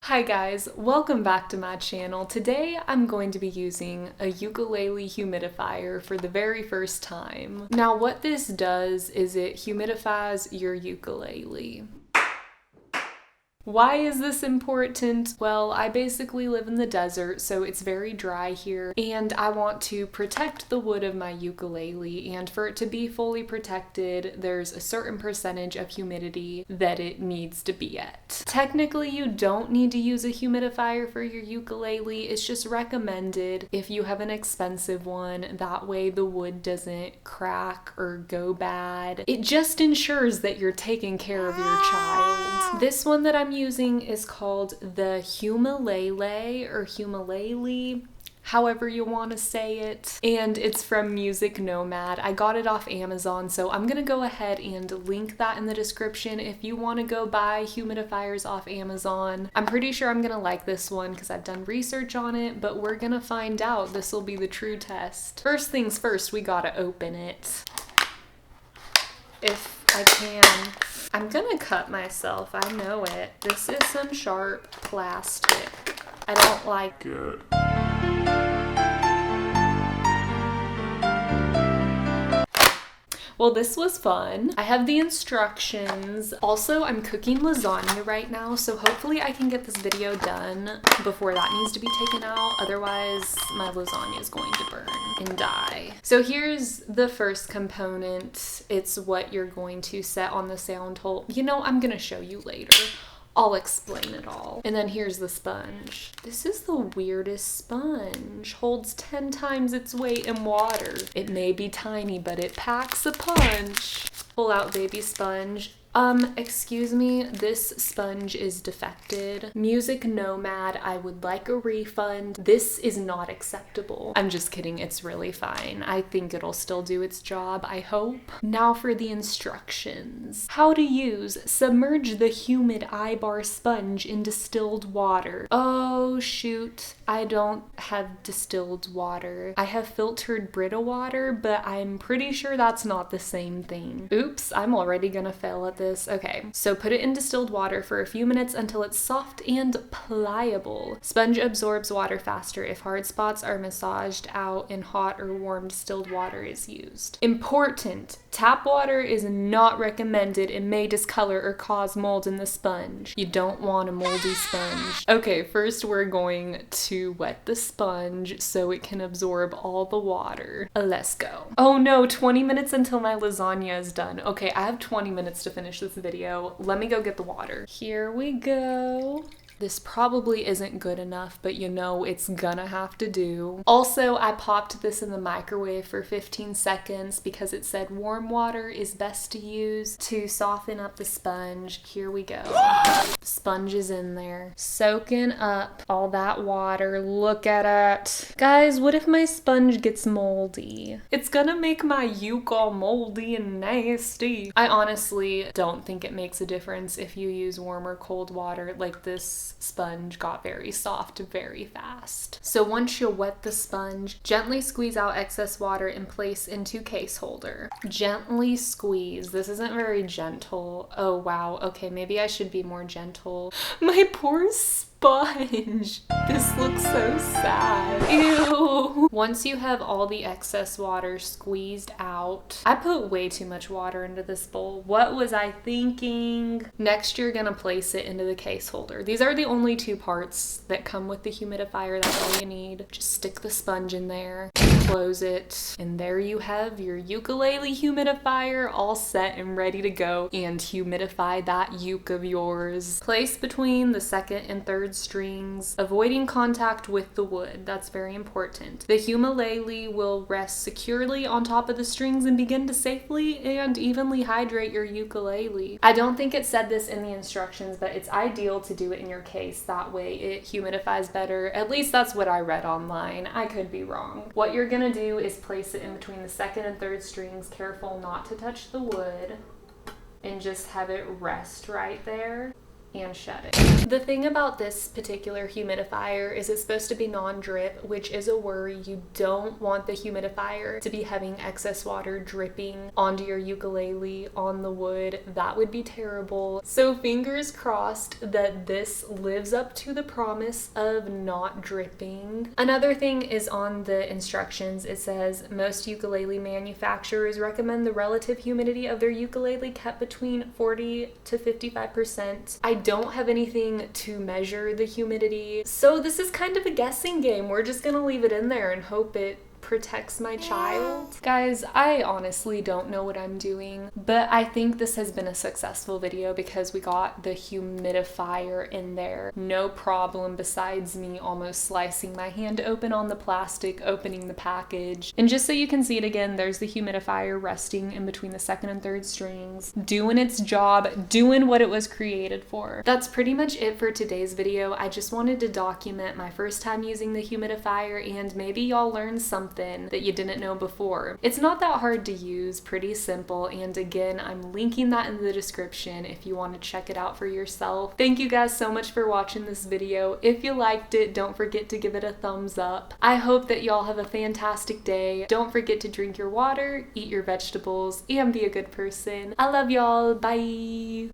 Hi guys, welcome back to my channel. Today I'm going to be using a ukulele humidifier for the very first time. Now what this does is it humidifies your ukulele. Why is this important? Well, I basically live in the desert, so it's very dry here, and I want to protect the wood of my ukulele, and for it to be fully protected, there's a certain percentage of humidity that it needs to be at. Technically, you don't need to use a humidifier for your ukulele, it's just recommended if you have an expensive one, that way the wood doesn't crack or go bad. It just ensures that you're taking care of your child. This one that I'm using is called the humidifier or humidifier, however you want to say it, and it's from Music Nomad. I got it off Amazon, so I'm gonna go ahead and link that in the description if you want to go buy humidifiers off Amazon. I'm pretty sure I'm gonna like this one because I've done research on it, but we're gonna find out. This will be the true test. First things first, we gotta open it. If I can. I'm gonna cut myself, I know it. This is some sharp plastic. I don't like it. Well, this was fun. I have the instructions. Also, I'm cooking lasagna right now, so hopefully I can get this video done before that needs to be taken out. Otherwise, my lasagna is going to burn and die. So here's the first component. It's what you're going to set on the sound hole. You know, I'm gonna show you later. I'll explain it all. And then here's the sponge. This is the weirdest sponge. Holds 10 times its weight in water. It may be tiny, but it packs a punch. Pull out baby sponge. Excuse me, this sponge is defected. Music Nomad, I would like a refund. This is not acceptable. I'm just kidding, it's really fine. I think it'll still do its job, I hope. Now for the instructions. How to use: submerge the humid eye-bar sponge in distilled water. Oh shoot, I don't have distilled water. I have filtered Brita water, but I'm pretty sure that's not the same thing. Oops, I'm already gonna fail at this. Okay, so put it in distilled water for a few minutes until it's soft and pliable. Sponge absorbs water faster if hard spots are massaged out and hot or warm distilled water is used. Important: tap water is not recommended and may discolor or cause mold in the sponge. You don't want a moldy sponge. Okay, first we're going to wet the sponge so it can absorb all the water. Let's go. Oh no, 20 minutes until my lasagna is done. Okay, I have 20 minutes to finish this video. Let me go get the water. Here we go. This probably isn't good enough, but you know it's gonna have to do. Also, I popped this in the microwave for 15 seconds because it said warm water is best to use to soften up the sponge. Here we go. The sponge is in there, soaking up all that water. Look at it. Guys, what if my sponge gets moldy? It's gonna make my uke all moldy and nasty. I honestly don't think it makes a difference if you use warm or cold water. Like, this sponge got very soft very fast. So once you wet the sponge, gently squeeze out excess water and place into case holder. Gently squeeze. This isn't very gentle. Oh wow, okay, maybe I should be more gentle. My poor sponge. This looks so sad. Ew. Once you have all the excess water squeezed out, I put way too much water into this bowl. What was I thinking? Next, you're gonna place it into the case holder. These are the only two parts that come with the humidifier. That's all you need. Just stick the sponge in there, close it, and there you have your ukulele humidifier all set and ready to go and humidify that uke of yours. Place between the second and third strings, avoiding contact with the wood. That's very important. The humidifier will rest securely on top of the strings and begin to safely and evenly hydrate your ukulele. I don't think it said this in the instructions, but it's ideal to do it in your case. That way it humidifies better. At least that's what I read online. I could be wrong. What you're gonna do is place it in between the second and third strings, careful not to touch the wood, and just have it rest right there. and shedding. The thing about this particular humidifier is it's supposed to be non-drip, which is a worry. You don't want the humidifier to be having excess water dripping onto your ukulele, on the wood. That would be terrible. So fingers crossed that this lives up to the promise of not dripping. Another thing is on the instructions. It says most ukulele manufacturers recommend the relative humidity of their ukulele kept between 40 to 55%. I don't have anything to measure the humidity, so this is kind of a guessing game. We're just gonna leave it in there and hope it protects my child. Guys, I honestly don't know what I'm doing, but I think this has been a successful video because we got the humidifier in there. No problem, besides me almost slicing my hand open on the plastic, opening the package. And just so you can see it again, there's the humidifier resting in between the second and third strings, doing its job, doing what it was created for. That's pretty much it for today's video. I just wanted to document my first time using the humidifier, and maybe y'all learned something that you didn't know before. It's not that hard to use, pretty simple, and again, I'm linking that in the description if you want to check it out for yourself. Thank you guys so much for watching this video. If you liked it, don't forget to give it a thumbs up. I hope that y'all have a fantastic day. Don't forget to drink your water, eat your vegetables, and be a good person. I love y'all. Bye!